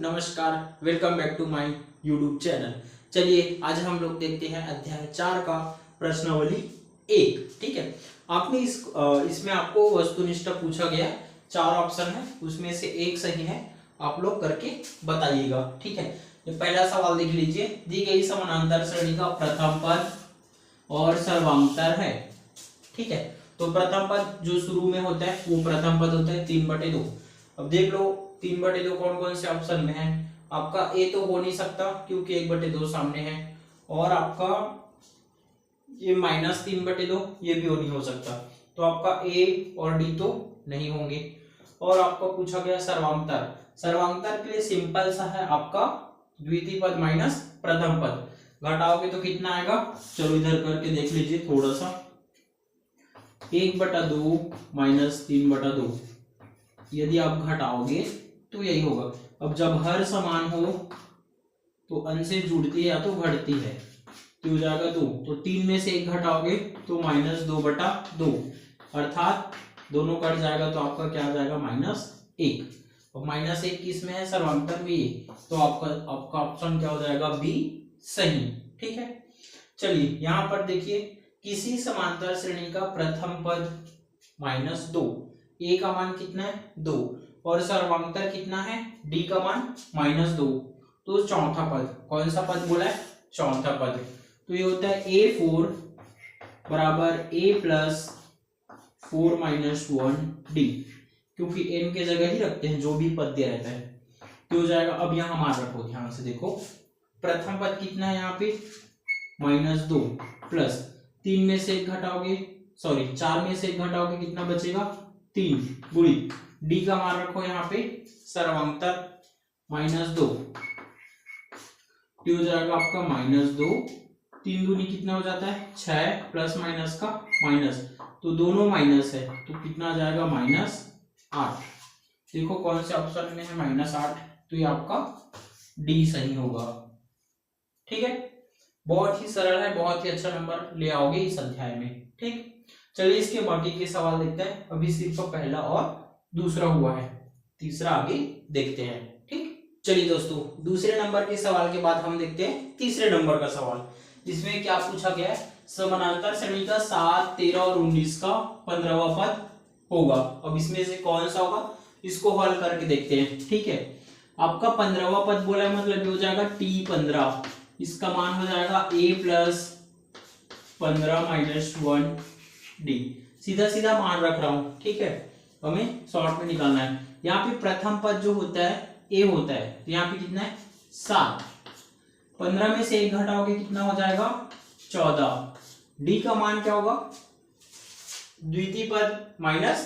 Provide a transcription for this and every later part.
नमस्कार, welcome back to my YouTube channel. चलिए आज हम लोग देखते हैं अध्याय 4 का प्रश्नावली 1। ठीक है, आपने इसमें आपको वस्तुनिष्ठ पूछा गया, 4 ऑप्शन है, उसमें से एक सही है, आप लोग करके बताइएगा। ठीक है, ये पहला सवाल देख लीजिए। दी गई समानांतर श्रेणी का प्रथम पद और सर्वांतर है। ठीक है, तो प्रथम पद जो शुरू में होता है वो प्रथम पद होता है 3/2। अब देख लो 3/2 कौन कौन से ऑप्शन में है। आपका ए तो हो नहीं सकता क्योंकि 1/2 सामने है, और आपका ये -3/2 ये भी नहीं हो सकता, तो आपका ए और डी तो नहीं होंगे। और आपका पूछा गया सर्वांतर। सर्वांतर के लिए सिंपल सा है, आपका द्वितीय पद माइनस प्रथम पद घटाओगे तो कितना आएगा। चलो इधर करके देख लीजिए थोड़ा सा। 1/2 माइनस 3/2 यदि आप घटाओगे तो यही होगा। अब जब हर समान हो तो अंश से जुड़ती है या तो घटती है, तो हो जाएगा 2। तो 3 में से 1 घटाओगे तो -2/2, अर्थात दोनों कट जाएगा तो आपका क्या आ जाएगा -1। और -1 किस में है, सर्वांतर में, तो आपका ऑप्शन क्या हो जाएगा, बी सही। ठीक है, चलिए यहाँ पर देखिए, किसी समांतर श्रेणी का प्रथम पद -2, ए का मान कितना है 2, और सर्वांतर कितना है डी का मान -2, तो चौथा पद कौन सा पद बोला है, चौथा पद। तो ये होता है A4 बराबर A प्लस 4 - 1D, क्योंकि n के जगह ही रखते हैं जो भी पद दिया रहता है, तो हो जाएगा। अब यहाँ मान रखो, ध्यान से देखो, प्रथम पद कितना है यहाँ पे -2 प्लस 3 में से 1 घटाओगे, सॉरी 4 में से 1 घटाओगे कितना बचेगा 3 गुणी डी का मान रखो यहाँ पे सर्वांतर -2, हो जाएगा आपका -2। 3 दूनी कितना हो जाता है 6, प्लस माइनस का माइनस, तो दोनों माइनस है तो कितना आ जाएगा -8। देखो कौन से ऑप्शन में है -8, तो ये आपका डी सही होगा। ठीक है, बहुत ही सरल है, बहुत ही अच्छा नंबर ले आओगे इस अध्याय में। ठीक, चलिए इसके बाकी के सवाल देखते हैं। अभी सिर्फ पहला और दूसरा हुआ है, तीसरा आगे देखते हैं। ठीक, चलिए दोस्तों, दूसरे नंबर के सवाल के बाद हम देखते हैं तीसरे नंबर का सवाल। इसमें क्या पूछा गया है, समानांतर श्रेणी का 7, 13 और 19 का 15वां पद होगा। अब इसमें से कौन सा होगा, इसको हल करके देखते हैं। ठीक है, आपका 15वां पद बोला है, मतलब हो जाएगा T15, इसका मान हो जाएगा A प्लस 15 - 1D। सीधा सीधा मान रख रहा हूं, ठीक है, हमें शॉर्ट में निकालना है। यहाँ पे प्रथम पद जो होता है A होता है, तो यहाँ पे कितना है 7, 15 में से 1 घटाओगे कितना हो जाएगा 14। D का मान क्या होगा, द्वितीय पद माइनस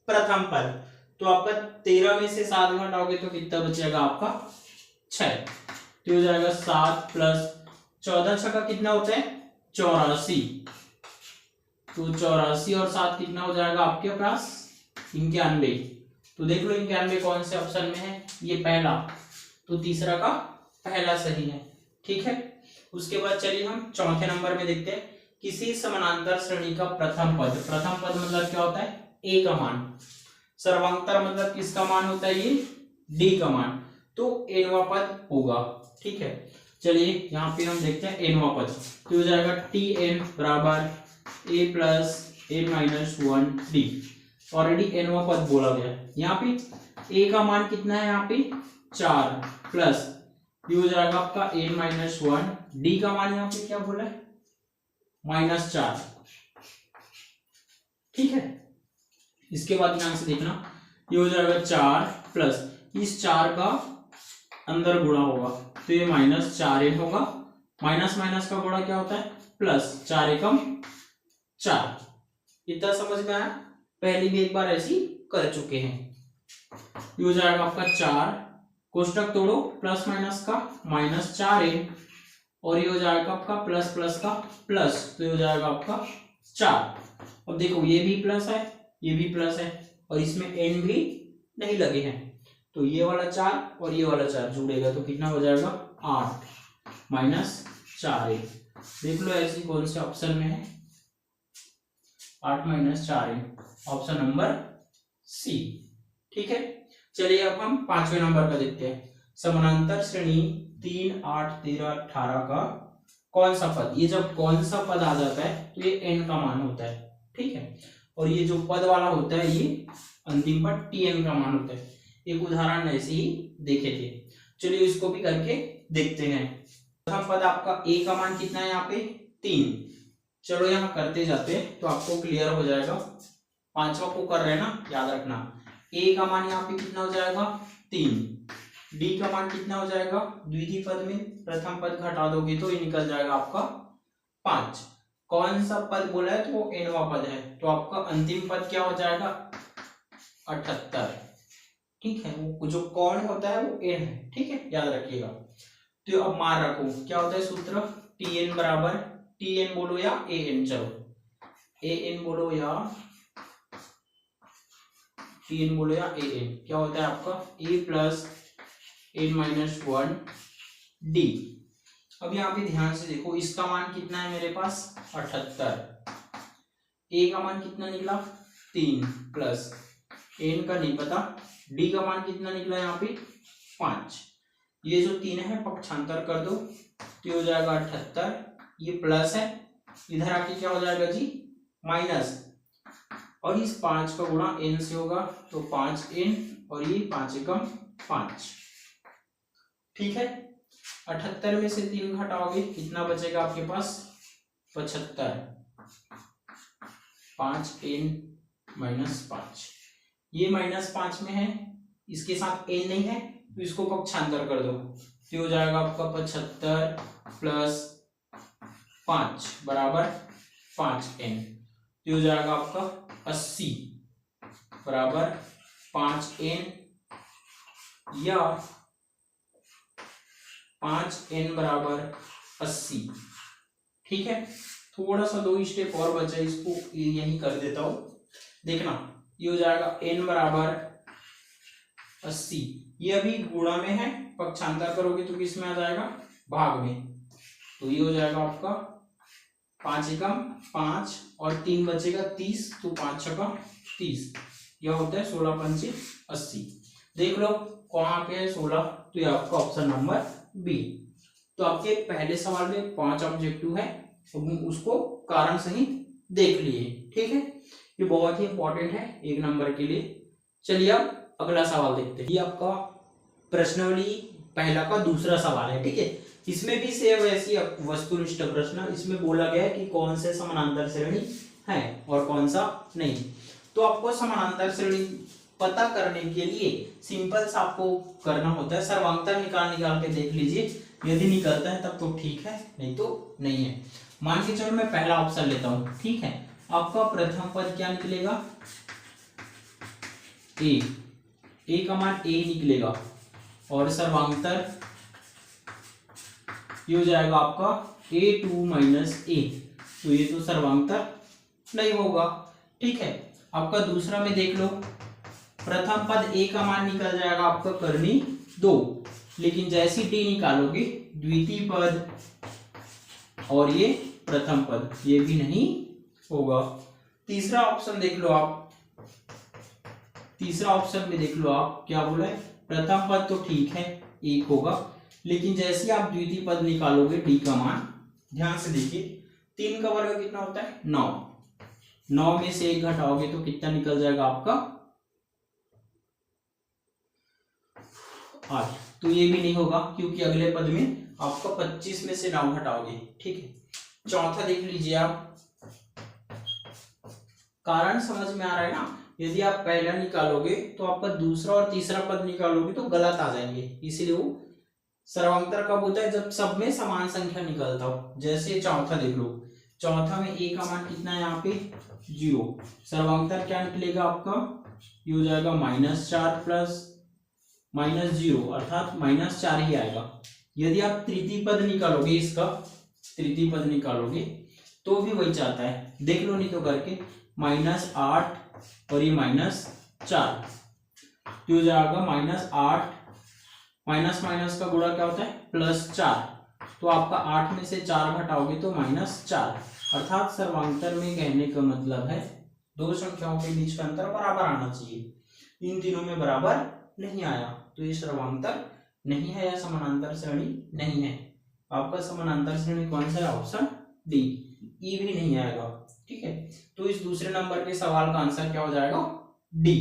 प्रथम पद, तो आपका 13 में से 7 घटाओगे तो कितना बचेगा आपका 6, तो हो जाएगा 7 प्लस 14 छक्का कितना होता है 84, तो 84 और 7 कितना हो जाएगा आपके पास 91। तो देख लो 91 कौन से ऑप्शन में है, ये पहला, तो तीसरा का पहला सही है। ठीक है, उसके बाद चलिए हम चौथे नंबर में देखते हैं। किसी समानांतर श्रेणी का प्रथम पद, प्रथम पद मतलब क्या होता है ए का मान, सर्वांतर मतलब किसका मान होता है ये डी का मान, तो एनवा पद होगा। ठीक है, चलिए यहाँ पे हम देखते हैं एनवा पद, तो हो जाएगा Tn बराबर A plus A - 1D। Already एनवा पद बोला गया है। यहाँ पे A का मान कितना है, यहाँ पे 4 प्लस ये हो जाएगा आपका A - 1, D का मान यहाँ पे क्या बोला है -4। ठीक है, इसके बाद ध्यान से देखना, ये हो जाएगा 4 प्लस इस 4 का अंदर गुणा होगा, तो ये -4n होगा, माइनस माइनस का गुणा क्या होता है प्लस, 4 एकम 4। इतना समझ में आया, पहले भी एक बार ऐसी कर चुके हैं। ये हो जाएगा आपका 4, कोष्टक तोड़ो, प्लस माइनस का -4n, और ये हो जाएगा आपका प्लस प्लस का प्लस, तो ये हो जाएगा आपका 4। अब देखो ये भी प्लस है, ये भी प्लस है, और इसमें n भी नहीं लगे हैं, तो ये वाला 4 और ये वाला 4 जुड़ेगा तो कितना हो जाएगा 8 - 4n। देख लो ऐसी कौन से ऑप्शन में है, 8 - 4n, ऑप्शन नंबर सी। ठीक है, चलिए अब हम 5वें नंबर का देखते हैं। समानांतर श्रेणी 3, 8, 13, 18 का कौन सा पद, ये जब कौन सा पद आ जाता है तो ये n का मान होता है, ठीक है। और ये जो पद वाला होता है ये अंतिम पद tn का मान होता है। एक उदाहरण ऐसे ही देखे थे, चलिए इसको भी करके देखते हैं। प्रथम पद आपका a का मान कितना है यहाँ पे 3, चलो यहाँ करते जाते हैं तो आपको क्लियर हो जाएगा। पांचवा को कर रहे हैं ना, याद रखना। a का मान यहाँ पे कितना हो जाएगा 3, d का मान कितना हो जाएगा, द्वितीय पद में प्रथम पद घटा दोगे तो ये निकल जाएगा आपका 5। कौन सा पद बोला है तो वो nवा पद है, तो आपका अंतिम पद क्या हो जाएगा 78, ठीक है। वो जो कौन होता है वो n है, ठीक है, याद रखिएगा। तो अब मान रखो क्या होता है सूत्र, tn बराबर, tn बोलो या an, चलो an बोलो या tn बोलो या an, क्या होता है आपका a प्लस n-1 d। अब यहाँ पे ध्यान से देखो, इसका मान कितना है मेरे पास 78, a का मान कितना निकला 3 प्लस n का नहीं पता, d का मान कितना निकला यहाँ पे 5। ये जो 3 है पक्षांतर कर दो तो हो जाएगा 78, ये प्लस है, इधर आके क्या हो जाएगा जी माइनस, और इस 5 का गुणा n से होगा तो 5n, और ये 5 एकम 5, ठीक है। 78 में से 3 घटाओगे कितना बचेगा आपके पास 75, 5n माइनस 5, ये -5 में है, इसके साथ n नहीं है तो इसको पक्षांतर कर दो तो हो जाएगा आपका 75 प्लस 5 बराबर 5n, तो हो जाएगा आपका 80 बराबर 5n, या 5n बराबर 80, ठीक है। थोड़ा सा 2 स्टेप और बचा, इसको यही कर देता हूं, देखना ये हो जाएगा n बराबर 80, ये अभी गुणा में है, पक्षांतर करोगे तो किस में आ जाएगा भाग में, तो ये हो जाएगा आपका 5 एकम 5 और 3 बचेगा 30, तो 5 छक्का 30, यह होता है 16 पंचे 80। देख लो कहाँ पे है 16, तो ये आपका ऑप्शन नंबर बी। तो आपके पहले सवाल में 5 ऑब्जेक्टिव है, तो उसको कारण सहित देख लिए, ठीक है। ये बहुत ही इंपॉर्टेंट है 1 नंबर के लिए। चलिए अब अगला सवाल देखते हैं। ये आपका प्रश्नावली पहला का दूसरा सवाल है, ठीक है। इसमें भी सेम वैसी वस्तुनिष्ठ प्रश्न, इसमें बोला गया है कि कौन से समानांतर श्रेणी है और कौन सा नहीं। तो आपको समानांतर श्रेणी पता करने के लिए सिंपल सा आपको करना होता है, सर्वांतर निकाल के देख लीजिए, यदि निकलता है तब तो ठीक है, नहीं तो नहीं है। मान के चलो मैं पहला ऑप्शन लेता हूं, ठीक है। आपका प्रथम पद क्या निकलेगा a का मान a निकलेगा, और सर्वांतर ये हो जाएगा आपका a2 माइनस a, तो ये तो सर्वांतर नहीं होगा, ठीक है। आपका दूसरा में देख लो, प्रथम पद a का मान निकल जाएगा आपका कर्णी 2, लेकिन जैसी d निकालोगे द्वितीय पद और ये प्रथम पद, ये भी नहीं होगा। तीसरा ऑप्शन देख लो आप, तीसरा ऑप्शन में देख लो आप क्या बोला है, प्रथम पद तो ठीक है 1 होगा, लेकिन जैसे आप द्वितीय पद निकालोगे d का मान, ध्यान से देखिए 3 का वर्ग कितना होता है 9, 9 में से 1 घटाओगे तो कितना निकल जाएगा आपका 8, तो ये भी नहीं होगा क्योंकि अगले पद में आपका 25 में से 9 घटाओगे, ठीक है। चौथा देख लीजिए आप, कारण समझ में आ रहा है ना। यदि आप पहला निकालोगे तो आपका दूसरा और तीसरा पद निकालोगे तो गलत आ जाएंगे, इसीलिए वो सर्वांतर कब होता है जब सब में समान संख्या निकलता हो। जैसे चौथा देख लो, चौथा में a का मान कितना है यहाँ पे 0, सर्वांतर क्या निकलेगा आपका, ये हो जाएगा -4 प्लस -0 अर्थात -4 ही आएगा। यदि आप तृतीय पद निकालोगे, इसका तृतीय पद निकालोगे तो भी वही चाहता है, देख लो नहीं तो करके, -8 और ये -4, तो हो जाएगा -8, माइनस माइनस का गुणा क्या होता है +4, तो आपका 8 में से 4 घटाओगे तो -4, अर्थात सर्वांतर में कहने का मतलब है दो संख्याओं के बीच का अंतर बराबर आना चाहिए। इन तीनों में बराबर नहीं आया तो ये सर्वांतर नहीं है या समानांतर श्रेणी नहीं है। आपका समानांतर श्रेणी कौन सा है? ऑप्शन डी, ई भी नहीं आएगा। ठीक है, तो इस दूसरे नंबर के सवाल का आंसर क्या हो जाएगा? डी।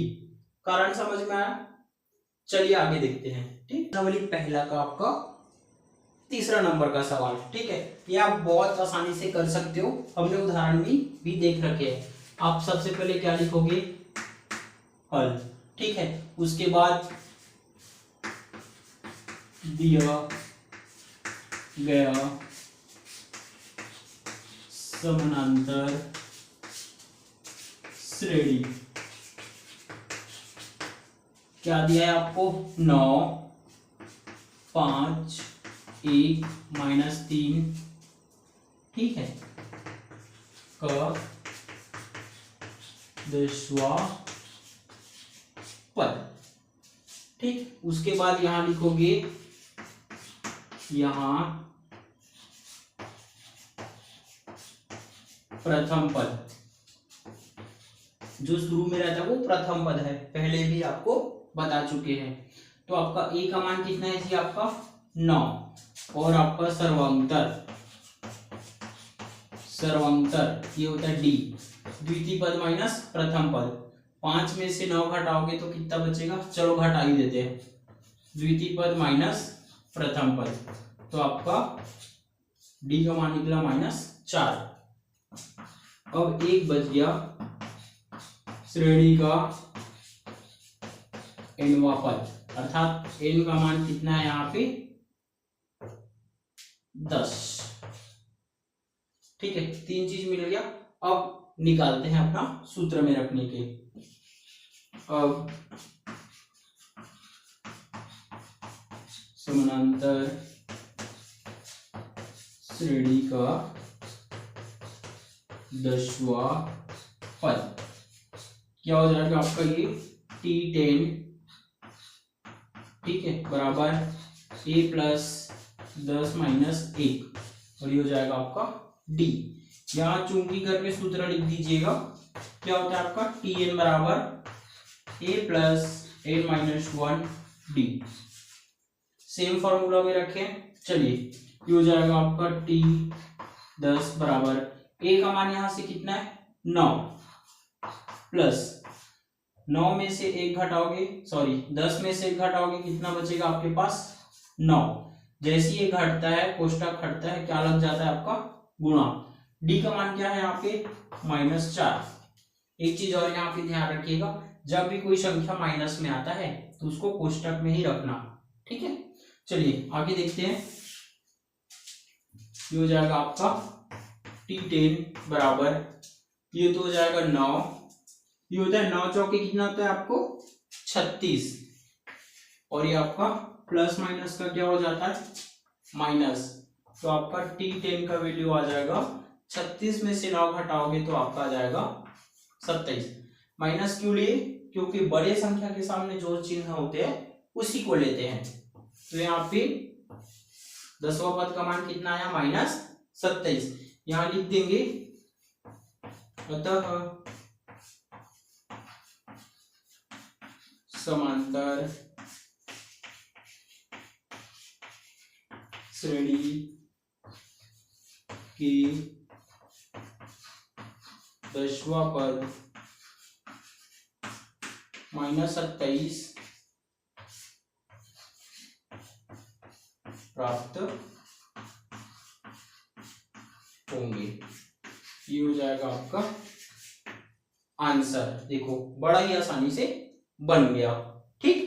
कारण समझ में आया? चलिए आगे देखते हैं। ठीक, पहला का आपका तीसरा नंबर का सवाल। ठीक है, ये आप बहुत आसानी से कर सकते हो, हमने उदाहरण भी देख रखे हैं। आप सबसे पहले क्या लिखोगे? हल। ठीक है, उसके बाद दिया गया समानांतर श्रेणी क्या दिया है आपको? 9, 5, 1, -3। ठीक है, का 10वां पद। ठीक, उसके बाद यहां लिखोगे, यहां प्रथम पद जो शुरू में रहता है वो प्रथम पद है, पहले भी आपको बता चुके हैं। तो आपका ए का मान कितना है जी? आपका 9, और आपका सर्वांतर ये होता है डी, द्वितीय पद माइनस प्रथम पद। 5 में से 9 घटाओगे तो कितना बचेगा? चलो घटा ही देते हैं, द्वितीय पद माइनस प्रथम पद, तो आपका डी का मान निकला -4। अब एक बच गया श्रेणी का nवां पद, अर्थात n का मान कितना है यहाँ पे? 10। ठीक है, 3 चीज मिल गया। अब निकालते हैं अपना सूत्र में रखने के। अब समानांतर श्रेणी का 10वां पद क्या हो जाएगा आपका? ये T10, ठीक है, बराबर a + 10 - 1, और ये हो जाएगा आपका d। यहाँ चुंबकी करके सूत्र लिख दीजिएगा। क्या होता है आपका? Tn बराबर a + n - 1 d। Same formula में रखें। चलिए, ये हो जाएगा आपका T10 बराबर a का मान यहां से कितना है? 9, प्लस 9 में से 1 घटाओगे, सॉरी 10 में से 1 घटाओगे, कितना बचेगा आपके पास? 9। जैसे ये घटता है, कोष्टक हटता है, क्या लग जाता है आपका? गुणा। डी का मान क्या है यहाँ पे? -4। एक चीज और यहाँ पे ध्यान रखिएगा, जब भी कोई संख्या माइनस में आता है तो उसको कोष्टक में ही रखना। ठीक है, चलिए आगे देखते हैं। ये हो जाएगा आपका T10 बराबर, ये तो हो जाएगा 9, ये होता है 9 चौके कितना होता है आपको? 36, और ये आपका प्लस माइनस का क्या हो जाता है? माइनस। तो आपका T10 का वैल्यू आ जाएगा 36 में से 9 घटाओगे तो आपका आ जाएगा 27। माइनस क्यों लिए? क्योंकि बड़े संख्या के सामने जो चिन्ह होते हैं उसी को लेते हैं। तो यहाँ पे 10वां पद का मान कितना आया? -27। यहां लिख देंगे, अतः समांतर श्रेणी की 10वां पद -27 प्राप्त होंगे। ये हो जाएगा आपका आंसर। देखो, बड़ा ही आसानी से बन गया। ठीक।